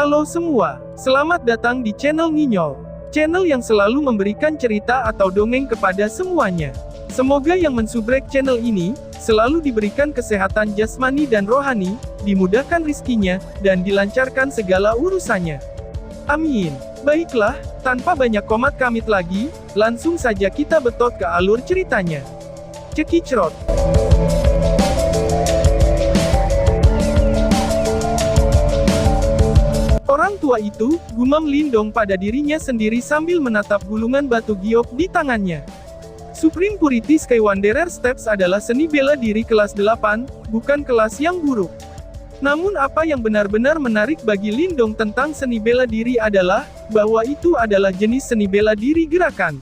Halo semua, selamat datang di channel Nginyol. Channel yang selalu memberikan cerita atau dongeng kepada semuanya. Semoga yang mensubrek channel ini, selalu diberikan kesehatan jasmani dan rohani, dimudahkan rizkinya, dan dilancarkan segala urusannya. Amin. Baiklah, tanpa banyak komat kamit lagi, langsung saja kita betot ke alur ceritanya. Cekicrot. Orang tua itu, gumam Lindong pada dirinya sendiri sambil menatap gulungan batu giok di tangannya. Supreme Purity Sky Wanderer Steps adalah seni bela diri kelas 8, bukan kelas yang buruk. Namun apa yang benar-benar menarik bagi Lindong tentang seni bela diri adalah, bahwa itu adalah jenis seni bela diri gerakan.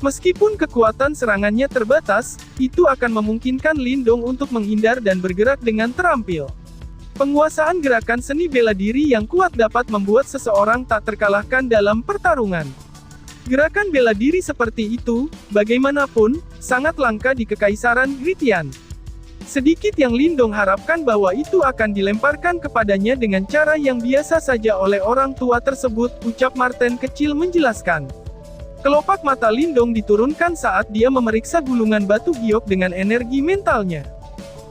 Meskipun kekuatan serangannya terbatas, itu akan memungkinkan Lindong untuk menghindar dan bergerak dengan terampil. Penguasaan gerakan seni bela diri yang kuat dapat membuat seseorang tak terkalahkan dalam pertarungan. Gerakan bela diri seperti itu, bagaimanapun, sangat langka di Kekaisaran Gritian. Sedikit yang Lindong harapkan bahwa itu akan dilemparkan kepadanya dengan cara yang biasa saja oleh orang tua tersebut, ucap Marten kecil menjelaskan. Kelopak mata Lindong diturunkan saat dia memeriksa gulungan batu giok dengan energi mentalnya.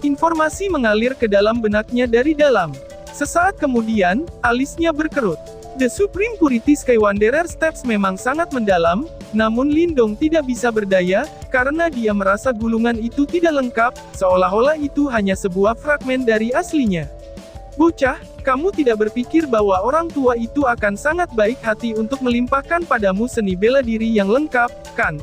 Informasi mengalir ke dalam benaknya dari dalam. Sesaat kemudian, alisnya berkerut. The Supreme Purity Sky Wanderer Steps memang sangat mendalam, namun Lindong tidak bisa berdaya, karena dia merasa gulungan itu tidak lengkap, seolah-olah itu hanya sebuah fragmen dari aslinya. Bocah, kamu tidak berpikir bahwa orang tua itu akan sangat baik hati untuk melimpahkan padamu seni bela diri yang lengkap, kan?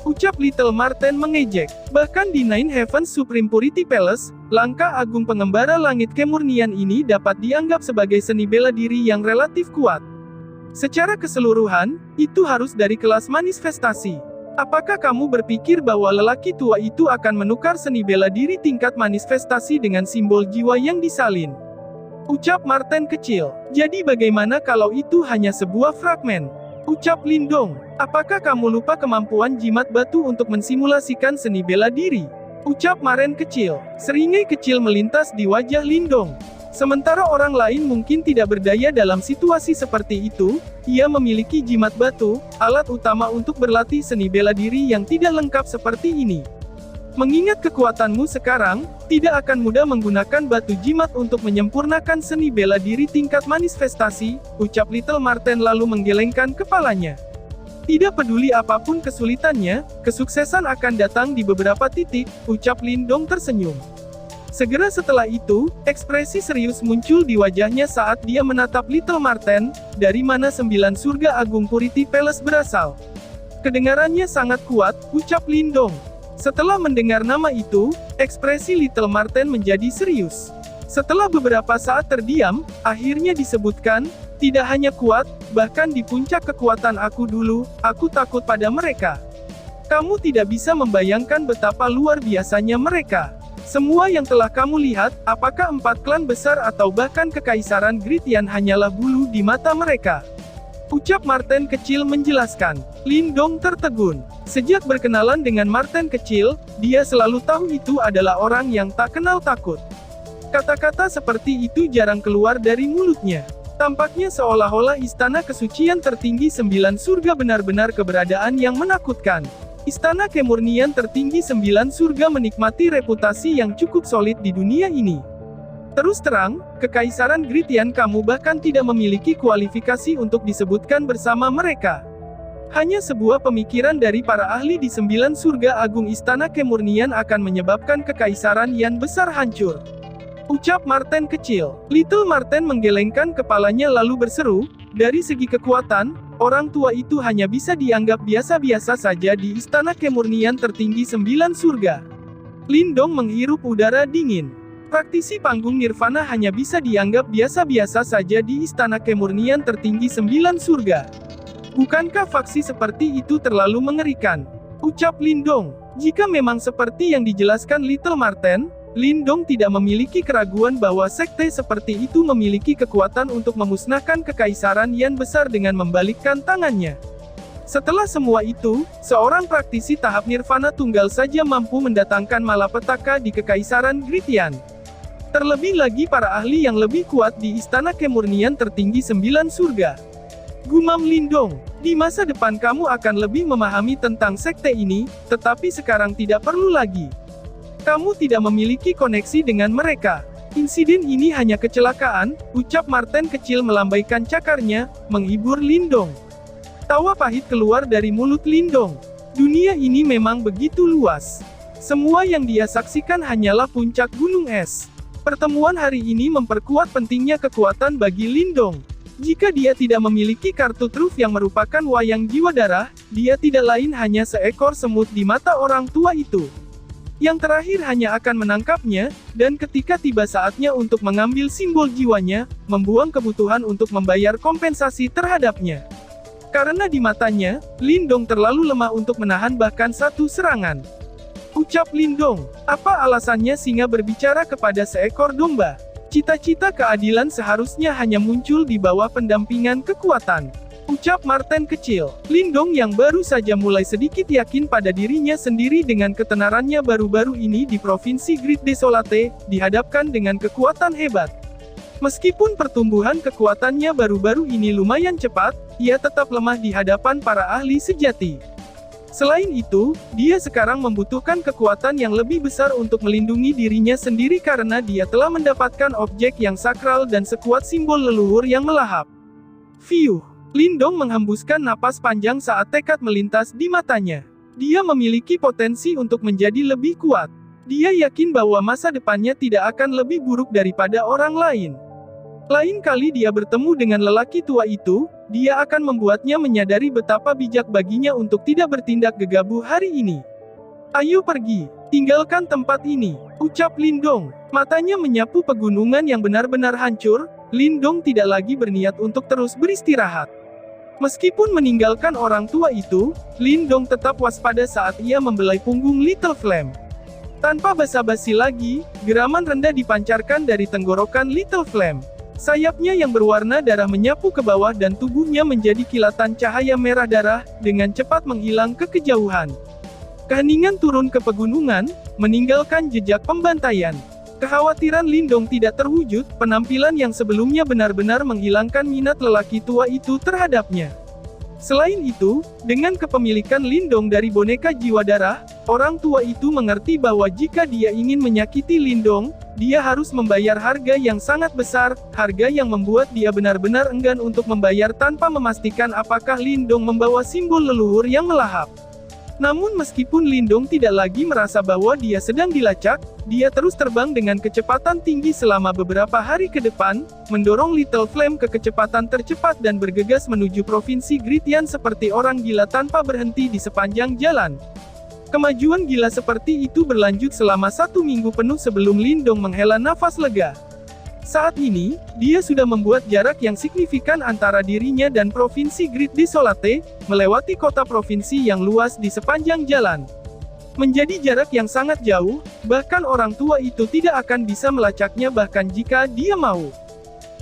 Ucap Little Marten mengejek. Bahkan di Nine Heavens Supreme Purity Palace, langkah agung pengembara langit kemurnian ini dapat dianggap sebagai seni bela diri yang relatif kuat. Secara keseluruhan, itu harus dari kelas manifestasi. Apakah kamu berpikir bahwa lelaki tua itu akan menukar seni bela diri tingkat manifestasi dengan simbol jiwa yang disalin? Ucap Marten kecil. Jadi bagaimana kalau itu hanya sebuah fragmen? Ucap Lindong. Apakah kamu lupa kemampuan jimat batu untuk mensimulasikan seni bela diri? Ucap Maren kecil. Seringai kecil melintas di wajah Lindong. Sementara orang lain mungkin tidak berdaya dalam situasi seperti itu, ia memiliki jimat batu, alat utama untuk berlatih seni bela diri yang tidak lengkap seperti ini. Mengingat kekuatanmu sekarang, tidak akan mudah menggunakan batu jimat untuk menyempurnakan seni bela diri tingkat manifestasi, ucap Little Marten lalu menggelengkan kepalanya. Tidak peduli apapun kesulitannya, kesuksesan akan datang di beberapa titik, ucap Lindong tersenyum. Segera setelah itu, ekspresi serius muncul di wajahnya saat dia menatap Little Marten, dari mana 9 surga agung Purity Palace berasal. Kedengarannya sangat kuat, ucap Lindong. Setelah mendengar nama itu, ekspresi Little Marten menjadi serius. Setelah beberapa saat terdiam, akhirnya disebutkan, tidak hanya kuat, bahkan di puncak kekuatan aku dulu, aku takut pada mereka. Kamu tidak bisa membayangkan betapa luar biasanya mereka. Semua yang telah kamu lihat, apakah 4 klan besar atau bahkan Kekaisaran Gritian hanyalah bulu di mata mereka. Ucap Marten kecil menjelaskan. Lindong tertegun. Sejak berkenalan dengan Marten kecil, dia selalu tahu itu adalah orang yang tak kenal takut. Kata-kata seperti itu jarang keluar dari mulutnya. Tampaknya seolah-olah istana kesucian tertinggi 9 surga benar-benar keberadaan yang menakutkan. Istana kemurnian tertinggi 9 surga menikmati reputasi yang cukup solid di dunia ini. Terus terang, Kekaisaran Gritian kamu bahkan tidak memiliki kualifikasi untuk disebutkan bersama mereka. Hanya sebuah pemikiran dari para ahli di 9 surga agung istana kemurnian akan menyebabkan Kekaisaran yang besar hancur. Ucap Marten kecil. Little Marten menggelengkan kepalanya lalu berseru, dari segi kekuatan, orang tua itu hanya bisa dianggap biasa-biasa saja di istana kemurnian tertinggi 9 surga. Lindong menghirup udara dingin. Praktisi panggung nirvana hanya bisa dianggap biasa-biasa saja di istana kemurnian tertinggi 9 surga. Bukankah faksi seperti itu terlalu mengerikan? Ucap Lindong. Jika memang seperti yang dijelaskan Little Marten, Lindong tidak memiliki keraguan bahwa sekte seperti itu memiliki kekuatan untuk memusnahkan Kekaisaran yang besar dengan membalikkan tangannya. Setelah semua itu, seorang praktisi tahap nirvana tunggal saja mampu mendatangkan malapetaka di Kekaisaran Gritian. Terlebih lagi para ahli yang lebih kuat di Istana Kemurnian Tertinggi 9 Surga. Gumam Lindong, di masa depan kamu akan lebih memahami tentang sekte ini, tetapi sekarang tidak perlu lagi. Kamu tidak memiliki koneksi dengan mereka. Insiden ini hanya kecelakaan, ucap Marten kecil melambaikan cakarnya, menghibur Lindong. Tawa pahit keluar dari mulut Lindong. Dunia ini memang begitu luas. Semua yang dia saksikan hanyalah puncak gunung es. Pertemuan hari ini memperkuat pentingnya kekuatan bagi Lindong. Jika dia tidak memiliki kartu truf yang merupakan wayang jiwa darah, dia tidak lain hanya seekor semut di mata orang tua itu. Yang terakhir hanya akan menangkapnya, dan ketika tiba saatnya untuk mengambil simbol jiwanya, membuang kebutuhan untuk membayar kompensasi terhadapnya. Karena di matanya, Lindong terlalu lemah untuk menahan bahkan satu serangan. Ucap Lindong, apa alasannya singa berbicara kepada seekor domba? Cita-cita keadilan seharusnya hanya muncul di bawah pendampingan kekuatan. Ucap Marten kecil. Lindong yang baru saja mulai sedikit yakin pada dirinya sendiri dengan ketenarannya baru-baru ini di Provinsi Great Desolate, dihadapkan dengan kekuatan hebat. Meskipun pertumbuhan kekuatannya baru-baru ini lumayan cepat, ia tetap lemah di hadapan para ahli sejati. Selain itu, dia sekarang membutuhkan kekuatan yang lebih besar untuk melindungi dirinya sendiri karena dia telah mendapatkan objek yang sakral dan sekuat simbol leluhur yang melahap. Fiuh! Lindong menghembuskan napas panjang saat tekad melintas di matanya. Dia memiliki potensi untuk menjadi lebih kuat. Dia yakin bahwa masa depannya tidak akan lebih buruk daripada orang lain. Lain kali dia bertemu dengan lelaki tua itu, dia akan membuatnya menyadari betapa bijak baginya untuk tidak bertindak gegabah hari ini. Ayo pergi, tinggalkan tempat ini, ucap Lindong. Matanya menyapu pegunungan yang benar-benar hancur. Lindong tidak lagi berniat untuk terus beristirahat. Meskipun meninggalkan orang tua itu, Lindong tetap waspada saat ia membelai punggung Little Flame. Tanpa basa-basi lagi, geraman rendah dipancarkan dari tenggorokan Little Flame. Sayapnya yang berwarna darah menyapu ke bawah dan tubuhnya menjadi kilatan cahaya merah darah, dengan cepat menghilang ke kejauhan. Keheningan turun ke pegunungan, meninggalkan jejak pembantaian. Kekhawatiran Lindong tidak terwujud, penampilan yang sebelumnya benar-benar menghilangkan minat lelaki tua itu terhadapnya. Selain itu, dengan kepemilikan Lindong dari boneka jiwa darah, orang tua itu mengerti bahwa jika dia ingin menyakiti Lindong, dia harus membayar harga yang sangat besar, harga yang membuat dia benar-benar enggan untuk membayar tanpa memastikan apakah Lindong membawa simbol leluhur yang melahap. Namun meskipun Lindong tidak lagi merasa bahwa dia sedang dilacak, dia terus terbang dengan kecepatan tinggi selama beberapa hari ke depan, mendorong Little Flame ke kecepatan tercepat dan bergegas menuju Provinsi Gritian seperti orang gila tanpa berhenti di sepanjang jalan. Kemajuan gila seperti itu berlanjut selama 1 minggu penuh sebelum Lindong menghela nafas lega. Saat ini, dia sudah membuat jarak yang signifikan antara dirinya dan Provinsi Great Desolate, melewati kota provinsi yang luas di sepanjang jalan. Menjadi jarak yang sangat jauh, bahkan orang tua itu tidak akan bisa melacaknya bahkan jika dia mau.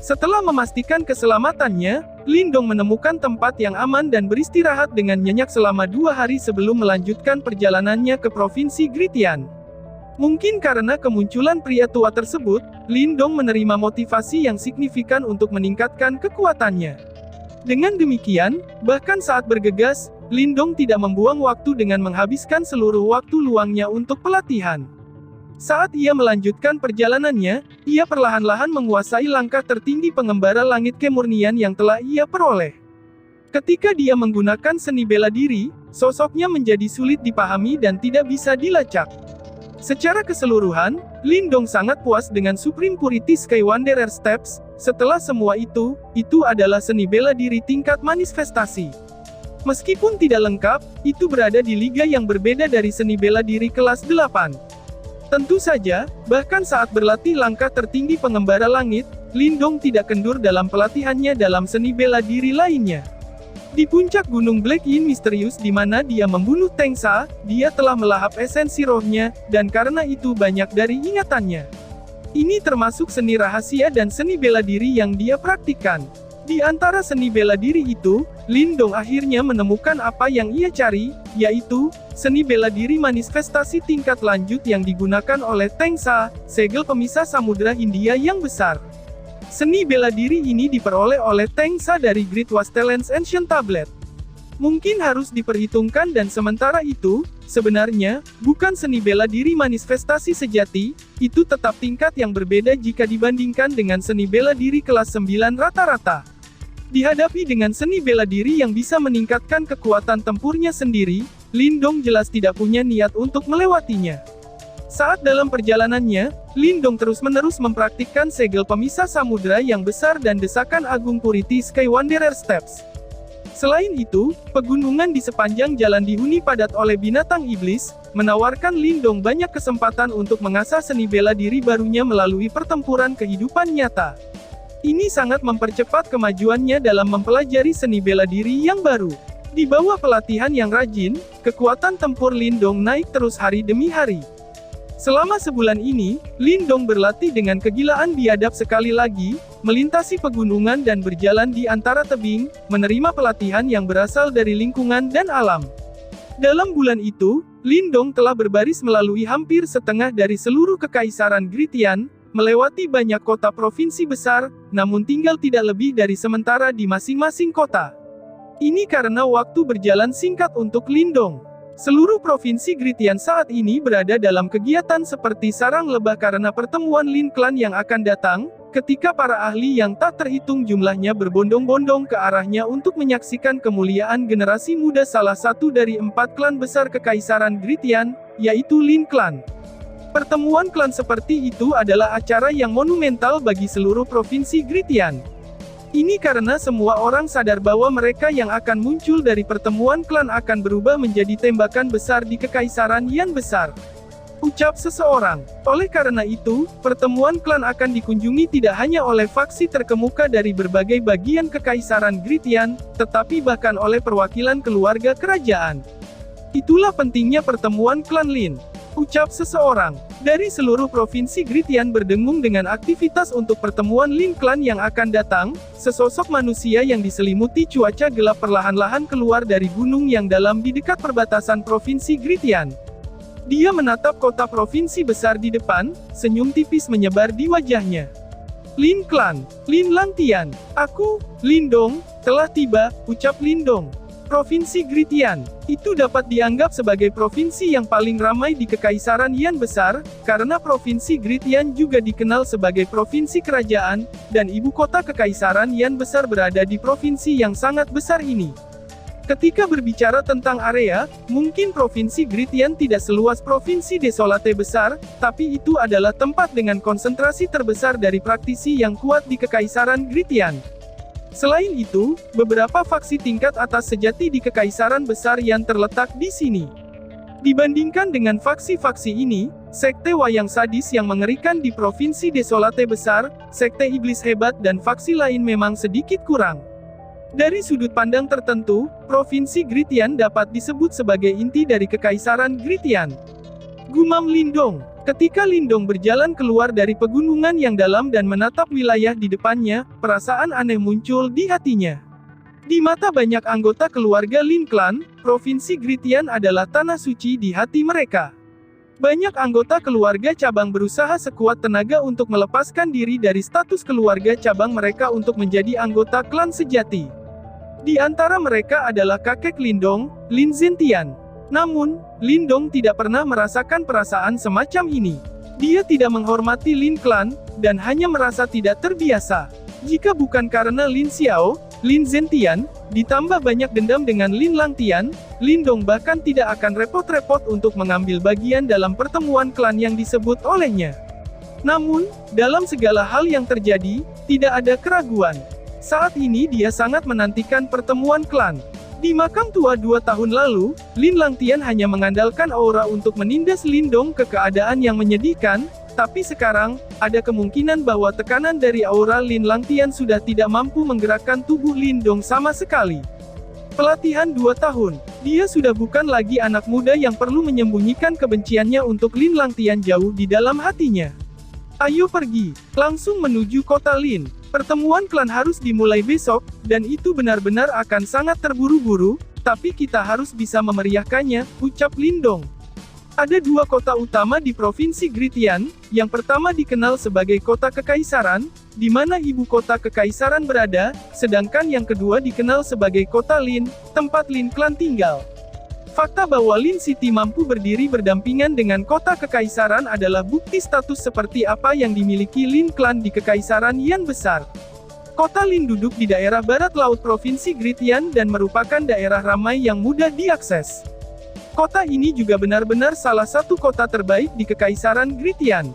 Setelah memastikan keselamatannya, Lindong menemukan tempat yang aman dan beristirahat dengan nyenyak selama 2 hari sebelum melanjutkan perjalanannya ke Provinsi Gritian. Mungkin karena kemunculan pria tua tersebut, Lindong menerima motivasi yang signifikan untuk meningkatkan kekuatannya. Dengan demikian, bahkan saat bergegas, Lindong tidak membuang waktu dengan menghabiskan seluruh waktu luangnya untuk pelatihan. Saat ia melanjutkan perjalanannya, ia perlahan-lahan menguasai langkah tertinggi pengembara langit kemurnian yang telah ia peroleh. Ketika dia menggunakan seni bela diri, sosoknya menjadi sulit dipahami dan tidak bisa dilacak. Secara keseluruhan, Lindong sangat puas dengan Supreme Purity Sky Wanderer Steps. Setelah semua itu adalah seni bela diri tingkat manifestasi. Meskipun tidak lengkap, itu berada di liga yang berbeda dari seni bela diri kelas 8. Tentu saja, bahkan saat berlatih langkah tertinggi pengembara langit, Lindong tidak kendur dalam pelatihannya dalam seni bela diri lainnya. Di puncak Gunung Black Yin misterius di mana dia membunuh Tengsa, dia telah melahap esensi rohnya, dan karena itu banyak dari ingatannya. Ini termasuk seni rahasia dan seni bela diri yang dia praktikkan. Di antara seni bela diri itu, Lin Dong akhirnya menemukan apa yang ia cari, yaitu seni bela diri manifestasi tingkat lanjut yang digunakan oleh Teng Sa, segel pemisah Samudra Hindia yang besar. Seni bela diri ini diperoleh oleh Teng Sa dari Great Wastelands Ancient Tablet. Mungkin harus diperhitungkan dan sementara itu, sebenarnya, bukan seni bela diri manifestasi sejati, itu tetap tingkat yang berbeda jika dibandingkan dengan seni bela diri kelas 9 rata-rata. Dihadapi dengan seni bela diri yang bisa meningkatkan kekuatan tempurnya sendiri, Lin Dong jelas tidak punya niat untuk melewatinya. Saat dalam perjalanannya, Lin Dong terus-menerus mempraktikkan segel pemisah samudra yang besar dan desakan agung Purity Sky Wanderer Steps. Selain itu, pegunungan di sepanjang jalan dihuni padat oleh binatang iblis, menawarkan Lin Dong banyak kesempatan untuk mengasah seni bela diri barunya melalui pertempuran kehidupan nyata. Ini sangat mempercepat kemajuannya dalam mempelajari seni bela diri yang baru. Di bawah pelatihan yang rajin, kekuatan tempur Lin Dong naik terus hari demi hari. Selama sebulan ini, Lin Dong berlatih dengan kegilaan biadab sekali lagi, melintasi pegunungan dan berjalan di antara tebing, menerima pelatihan yang berasal dari lingkungan dan alam. Dalam bulan itu, Lin Dong telah berbaris melalui hampir setengah dari seluruh kekaisaran Gritian, melewati banyak kota provinsi besar, namun tinggal tidak lebih dari sementara di masing-masing kota. Ini karena waktu berjalan singkat untuk Lin Dong. Seluruh provinsi Gritian saat ini berada dalam kegiatan seperti sarang lebah karena pertemuan Lin Clan yang akan datang, ketika para ahli yang tak terhitung jumlahnya berbondong-bondong ke arahnya untuk menyaksikan kemuliaan generasi muda salah satu dari 4 klan besar kekaisaran Gritian, yaitu Lin Clan. Pertemuan klan seperti itu adalah acara yang monumental bagi seluruh provinsi Gritian. Ini karena semua orang sadar bahwa mereka yang akan muncul dari pertemuan klan akan berubah menjadi tembakan besar di kekaisaran yang besar. Ucap seseorang. Oleh karena itu, pertemuan klan akan dikunjungi tidak hanya oleh faksi terkemuka dari berbagai bagian kekaisaran Gritian, tetapi bahkan oleh perwakilan keluarga kerajaan. Itulah pentingnya pertemuan klan Lin. Ucap seseorang. Dari seluruh provinsi Gritian berdengung dengan aktivitas untuk pertemuan Lin Clan yang akan datang, sesosok manusia yang diselimuti cuaca gelap perlahan-lahan keluar dari gunung yang dalam di dekat perbatasan provinsi Gritian. Dia menatap kota provinsi besar di depan, senyum tipis menyebar di wajahnya. Lin Clan, Lin Langtian, aku, Lin Dong, telah tiba, ucap Lin Dong. Provinsi Gritian, itu dapat dianggap sebagai provinsi yang paling ramai di Kekaisaran Yan Besar, karena Provinsi Gritian juga dikenal sebagai provinsi kerajaan, dan ibu kota Kekaisaran Yan Besar berada di provinsi yang sangat besar ini. Ketika berbicara tentang area, mungkin Provinsi Gritian tidak seluas Provinsi Desolate Besar, tapi itu adalah tempat dengan konsentrasi terbesar dari praktisi yang kuat di Kekaisaran Gritian. Selain itu, beberapa faksi tingkat atas sejati di Kekaisaran Besar yang terletak di sini. Dibandingkan dengan faksi-faksi ini, Sekte Wayang Sadis yang mengerikan di Provinsi Desolate Besar, Sekte Iblis Hebat dan faksi lain memang sedikit kurang. Dari sudut pandang tertentu, Provinsi Gritian dapat disebut sebagai inti dari Kekaisaran Gritian. Gumam Lin Dong. Ketika Lin Dong berjalan keluar dari pegunungan yang dalam dan menatap wilayah di depannya, perasaan aneh muncul di hatinya. Di mata banyak anggota keluarga Lin Clan, Provinsi Gritian adalah tanah suci di hati mereka. Banyak anggota keluarga cabang berusaha sekuat tenaga untuk melepaskan diri dari status keluarga cabang mereka untuk menjadi anggota klan sejati. Di antara mereka adalah kakek Lin Dong, Lin Zentian. Namun, Lin Dong tidak pernah merasakan perasaan semacam ini. Dia tidak menghormati Lin Clan, dan hanya merasa tidak terbiasa. Jika bukan karena Lin Xiao, Lin Zentian, ditambah banyak dendam dengan Lin Langtian, Lin Dong bahkan tidak akan repot-repot untuk mengambil bagian dalam pertemuan klan yang disebut olehnya. Namun, dalam segala hal yang terjadi, tidak ada keraguan. Saat ini dia sangat menantikan pertemuan klan. Di makam tua 2 tahun lalu, Lin Langtian hanya mengandalkan aura untuk menindas Lin Dong ke keadaan yang menyedihkan, tapi sekarang, ada kemungkinan bahwa tekanan dari aura Lin Langtian sudah tidak mampu menggerakkan tubuh Lin Dong sama sekali. Pelatihan 2 tahun, dia sudah bukan lagi anak muda yang perlu menyembunyikan kebenciannya untuk Lin Langtian jauh di dalam hatinya. Ayo pergi, langsung menuju kota Lin. Pertemuan klan harus dimulai besok, dan itu benar-benar akan sangat terburu-buru, tapi kita harus bisa memeriahkannya, ucap Lindong. Ada dua kota utama di Provinsi Gritian, yang pertama dikenal sebagai Kota Kekaisaran, di mana ibu kota Kekaisaran berada, sedangkan yang kedua dikenal sebagai Kota Lin, tempat Lin Clan tinggal. Fakta bahwa Lin City mampu berdiri berdampingan dengan Kota Kekaisaran adalah bukti status seperti apa yang dimiliki Lin Clan di Kekaisaran Yan Besar. Kota Lin duduk di daerah barat laut Provinsi Gritian dan merupakan daerah ramai yang mudah diakses. Kota ini juga benar-benar salah satu kota terbaik di Kekaisaran Gritian.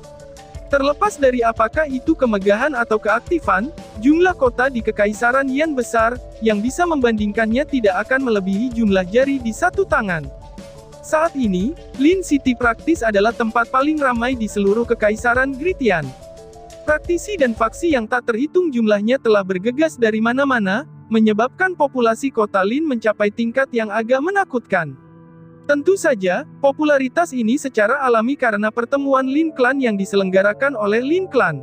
Terlepas dari apakah itu kemegahan atau keaktifan, jumlah kota di Kekaisaran Yan Besar, yang bisa membandingkannya tidak akan melebihi jumlah jari di satu tangan. Saat ini, Lin City praktis adalah tempat paling ramai di seluruh Kekaisaran Gritian. Praktisi dan faksi yang tak terhitung jumlahnya telah bergegas dari mana-mana, menyebabkan populasi kota Lin mencapai tingkat yang agak menakutkan. Tentu saja, popularitas ini secara alami karena pertemuan Lin Clan yang diselenggarakan oleh Lin Clan.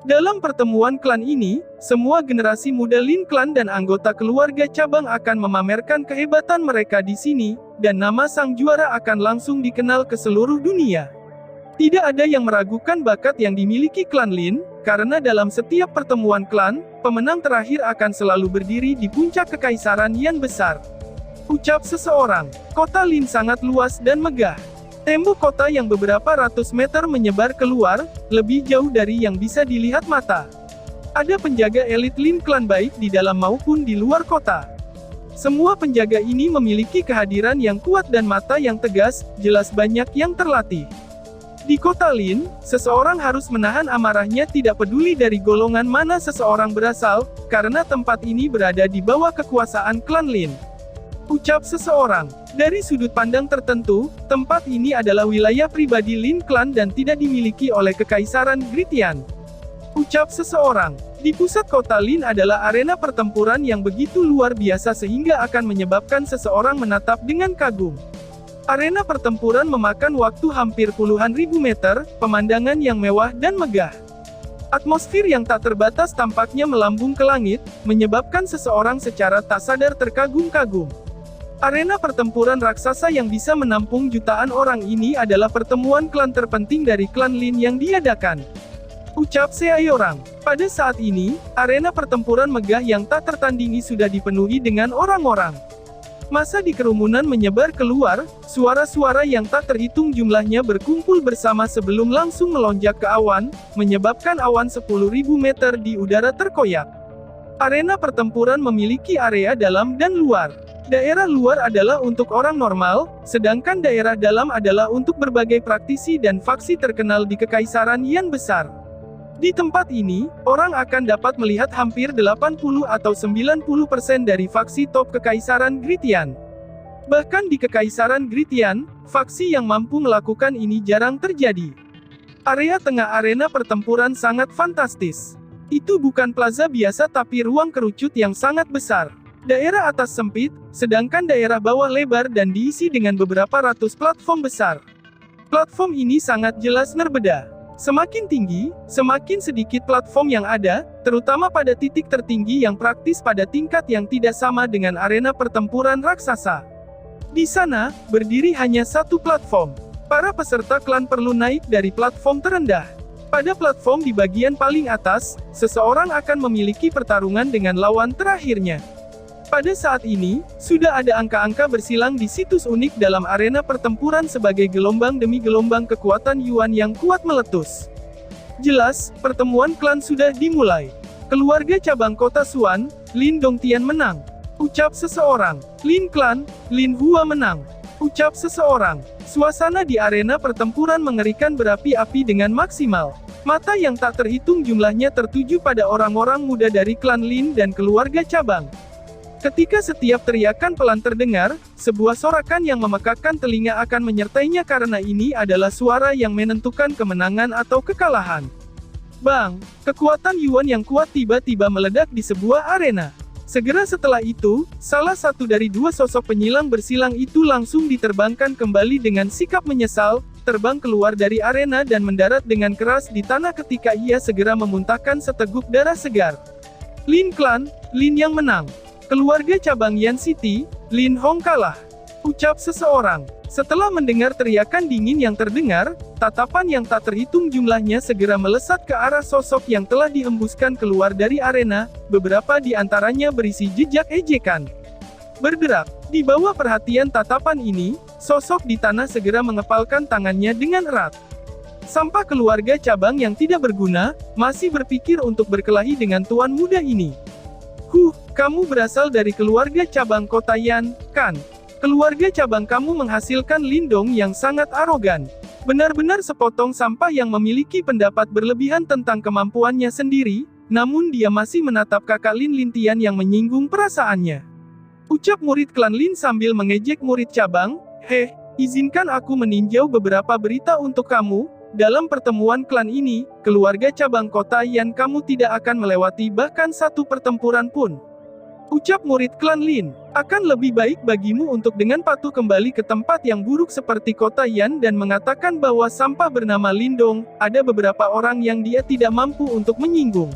Dalam pertemuan klan ini, semua generasi muda Lin Clan dan anggota keluarga cabang akan memamerkan kehebatan mereka di sini, dan nama sang juara akan langsung dikenal ke seluruh dunia. Tidak ada yang meragukan bakat yang dimiliki klan Lin, karena dalam setiap pertemuan klan, pemenang terakhir akan selalu berdiri di puncak Kekaisaran Yan Besar. Ucap seseorang, kota Lin sangat luas dan megah. Tembok kota yang beberapa ratus meter menyebar keluar, lebih jauh dari yang bisa dilihat mata. Ada penjaga elit Lin Clan baik di dalam maupun di luar kota. Semua penjaga ini memiliki kehadiran yang kuat dan mata yang tegas, jelas banyak yang terlatih. Di kota Lin, seseorang harus menahan amarahnya tidak peduli dari golongan mana seseorang berasal, karena tempat ini berada di bawah kekuasaan klan Lin. Ucap seseorang, dari sudut pandang tertentu, tempat ini adalah wilayah pribadi Lin Clan dan tidak dimiliki oleh Kekaisaran Gritian. Ucap seseorang, di pusat kota Lin adalah arena pertempuran yang begitu luar biasa sehingga akan menyebabkan seseorang menatap dengan kagum. Arena pertempuran memakan waktu hampir puluhan ribu meter, pemandangan yang mewah dan megah. Atmosfer yang tak terbatas tampaknya melambung ke langit, menyebabkan seseorang secara tak sadar terkagum-kagum. Arena pertempuran raksasa yang bisa menampung jutaan orang ini adalah pertemuan klan terpenting dari klan Lin yang diadakan. Ucap seorang, pada saat ini, arena pertempuran megah yang tak tertandingi sudah dipenuhi dengan orang-orang. Masa di kerumunan menyebar keluar, suara-suara yang tak terhitung jumlahnya berkumpul bersama sebelum langsung melonjak ke awan, menyebabkan awan 10.000 meter di udara terkoyak. Arena pertempuran memiliki area dalam dan luar. Daerah luar adalah untuk orang normal, sedangkan daerah dalam adalah untuk berbagai praktisi dan faksi terkenal di Kekaisaran Yan Besar. Di tempat ini, orang akan dapat melihat hampir 80 atau 90% dari faksi top Kekaisaran Gritian. Bahkan di Kekaisaran Gritian, faksi yang mampu melakukan ini jarang terjadi. Area tengah arena pertempuran sangat fantastis. Itu bukan plaza biasa tapi ruang kerucut yang sangat besar. Daerah atas sempit, sedangkan daerah bawah lebar dan diisi dengan beberapa ratus platform besar. Platform ini sangat jelas berbeda. Semakin tinggi, semakin sedikit platform yang ada, terutama pada titik tertinggi yang praktis pada tingkat yang tidak sama dengan arena pertempuran raksasa. Di sana, berdiri hanya satu platform. Para peserta klan perlu naik dari platform terendah. Pada platform di bagian paling atas, seseorang akan memiliki pertarungan dengan lawan terakhirnya. Pada saat ini, sudah ada angka-angka bersilang di situs unik dalam arena pertempuran sebagai gelombang demi gelombang kekuatan Yuan yang kuat meletus. Jelas, pertemuan klan sudah dimulai. Keluarga cabang kota Suan, Lin Dongtian menang. Ucap seseorang, Lin Clan, Lin Hua menang. Ucap seseorang, suasana di arena pertempuran mengerikan berapi-api dengan maksimal. Mata yang tak terhitung jumlahnya tertuju pada orang-orang muda dari klan Lin dan keluarga cabang. Ketika setiap teriakan pelan terdengar, sebuah sorakan yang memekakkan telinga akan menyertainya karena ini adalah suara yang menentukan kemenangan atau kekalahan. Bang! Kekuatan Yuan yang kuat tiba-tiba meledak di sebuah arena. Segera setelah itu, salah satu dari dua sosok penyilang bersilang itu langsung diterbangkan kembali dengan sikap menyesal, terbang keluar dari arena dan mendarat dengan keras di tanah ketika ia segera memuntahkan seteguk darah segar. Lin Clan, Lin yang menang. Keluarga cabang Yan City, Lin Hong kalah. Ucap seseorang. Setelah mendengar teriakan dingin yang terdengar, tatapan yang tak terhitung jumlahnya segera melesat ke arah sosok yang telah dihembuskan keluar dari arena, beberapa di antaranya berisi jejak ejekan. Bergerak. Di bawah perhatian tatapan ini, sosok di tanah segera mengepalkan tangannya dengan erat. Sampah keluarga cabang yang tidak berguna, masih berpikir untuk berkelahi dengan tuan muda ini. Kamu berasal dari keluarga cabang kota Yan, kan? Keluarga cabang kamu menghasilkan Lindong yang sangat arogan. Benar-benar sepotong sampah yang memiliki pendapat berlebihan tentang kemampuannya sendiri, namun dia masih menatap kakak Lin Lintian yang menyinggung perasaannya. Ucap murid klan Lin sambil mengejek murid cabang, izinkan aku meninjau beberapa berita untuk kamu. Dalam pertemuan klan ini, keluarga cabang kota Yan kamu tidak akan melewati bahkan satu pertempuran pun. Ucap murid klan Lin, akan lebih baik bagimu untuk dengan patuh kembali ke tempat yang buruk seperti kota Yan dan mengatakan bahwa sampah bernama Lindong, ada beberapa orang yang dia tidak mampu untuk menyinggung.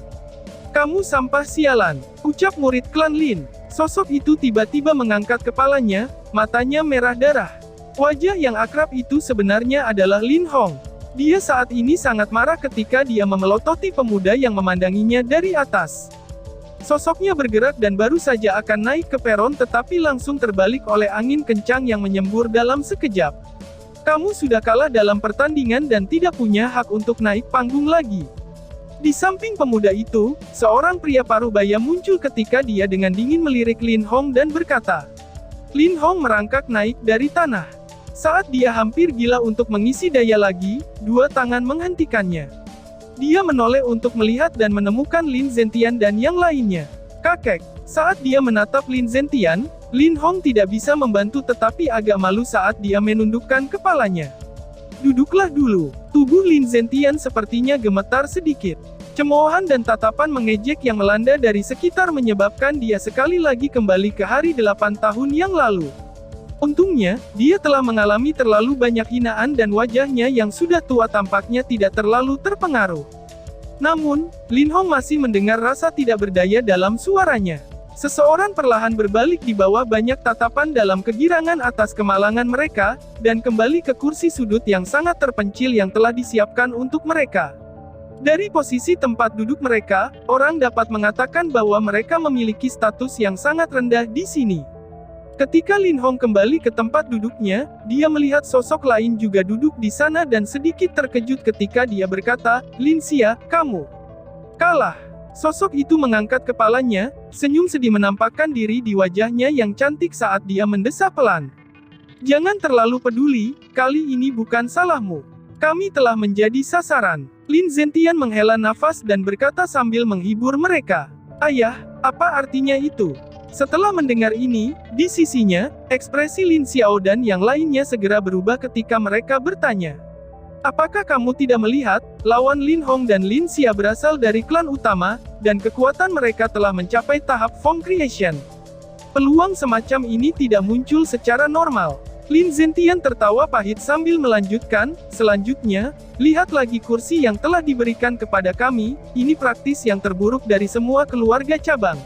Kamu sampah sialan, ucap murid klan Lin. Sosok itu tiba-tiba mengangkat kepalanya, matanya merah darah. Wajah yang akrab itu sebenarnya adalah Lin Hong. Dia saat ini sangat marah ketika dia memelototi pemuda yang memandanginya dari atas. Sosoknya bergerak dan baru saja akan naik ke peron tetapi langsung terbalik oleh angin kencang yang menyembur dalam sekejap. Kamu sudah kalah dalam pertandingan dan tidak punya hak untuk naik panggung lagi. Di samping pemuda itu, seorang pria parubaya muncul ketika dia dengan dingin melirik Lin Hong dan berkata. Lin Hong merangkak naik dari tanah. Saat dia hampir gila untuk mengisi daya lagi, dua tangan menghentikannya. Dia menoleh untuk melihat dan menemukan Lin Zentian dan yang lainnya. Kakek. Saat dia menatap Lin Zentian, Lin Hong tidak bisa membantu tetapi agak malu saat dia menundukkan kepalanya. Duduklah dulu. Tubuh Lin Zentian sepertinya gemetar sedikit. Cemoohan dan tatapan mengejek yang melanda dari sekitar menyebabkan dia sekali lagi kembali ke hari 8 tahun yang lalu. Untungnya, dia telah mengalami terlalu banyak hinaan dan wajahnya yang sudah tua tampaknya tidak terlalu terpengaruh. Namun, Lin Hong masih mendengar rasa tidak berdaya dalam suaranya. Seseorang perlahan berbalik di bawah banyak tatapan dalam kegirangan atas kemalangan mereka, dan kembali ke kursi sudut yang sangat terpencil yang telah disiapkan untuk mereka. Dari posisi tempat duduk mereka, orang dapat mengatakan bahwa mereka memiliki status yang sangat rendah di sini. Ketika Lin Hong kembali ke tempat duduknya, dia melihat sosok lain juga duduk di sana dan sedikit terkejut ketika dia berkata, Lin Xia, kamu kalah. Sosok itu mengangkat kepalanya, senyum sedih menampakkan diri di wajahnya yang cantik saat dia mendesah pelan. Jangan terlalu peduli, kali ini bukan salahmu. Kami telah menjadi sasaran. Lin Zentian menghela nafas dan berkata sambil menghibur mereka. Ayah, apa artinya itu? Setelah mendengar ini, di sisinya, ekspresi Lin Xiao dan yang lainnya segera berubah ketika mereka bertanya. Apakah kamu tidak melihat, lawan Lin Hong dan Lin Xia berasal dari klan utama, dan kekuatan mereka telah mencapai tahap Form Creation. Peluang semacam ini tidak muncul secara normal. Lin Zentian tertawa pahit sambil melanjutkan, selanjutnya, lihat lagi kursi yang telah diberikan kepada kami, ini praktis yang terburuk dari semua keluarga cabang.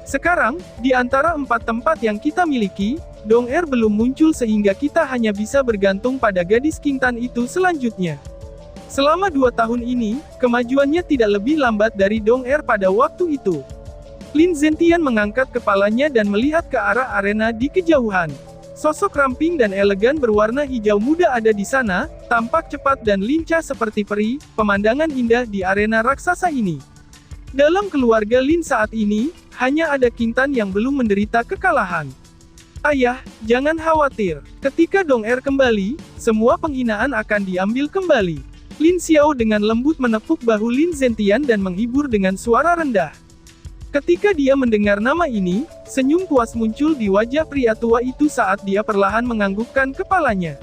Sekarang, di antara 4 tempat yang kita miliki, Dong Er belum muncul sehingga kita hanya bisa bergantung pada gadis King Tan itu selanjutnya. Selama 2 tahun ini, kemajuannya tidak lebih lambat dari Dong Er pada waktu itu. Lin Zentian mengangkat kepalanya dan melihat ke arah arena di kejauhan. Sosok ramping dan elegan berwarna hijau muda ada di sana, tampak cepat dan lincah seperti peri, pemandangan indah di arena raksasa ini. Dalam keluarga Lin saat ini, hanya ada King Tan yang belum menderita kekalahan. Ayah, jangan khawatir. Ketika Dong Er kembali, semua penghinaan akan diambil kembali. Lin Xiao dengan lembut menepuk bahu Lin Zentian dan menghibur dengan suara rendah. Ketika dia mendengar nama ini, senyum puas muncul di wajah pria tua itu saat dia perlahan menganggukkan kepalanya.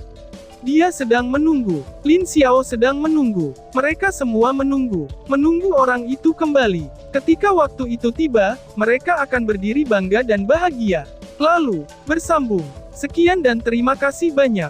Dia sedang menunggu. Lin Xiao sedang menunggu. Mereka semua menunggu. Menunggu orang itu kembali. Ketika waktu itu tiba, mereka akan berdiri bangga dan bahagia. Lalu, bersambung. Sekian dan terima kasih banyak.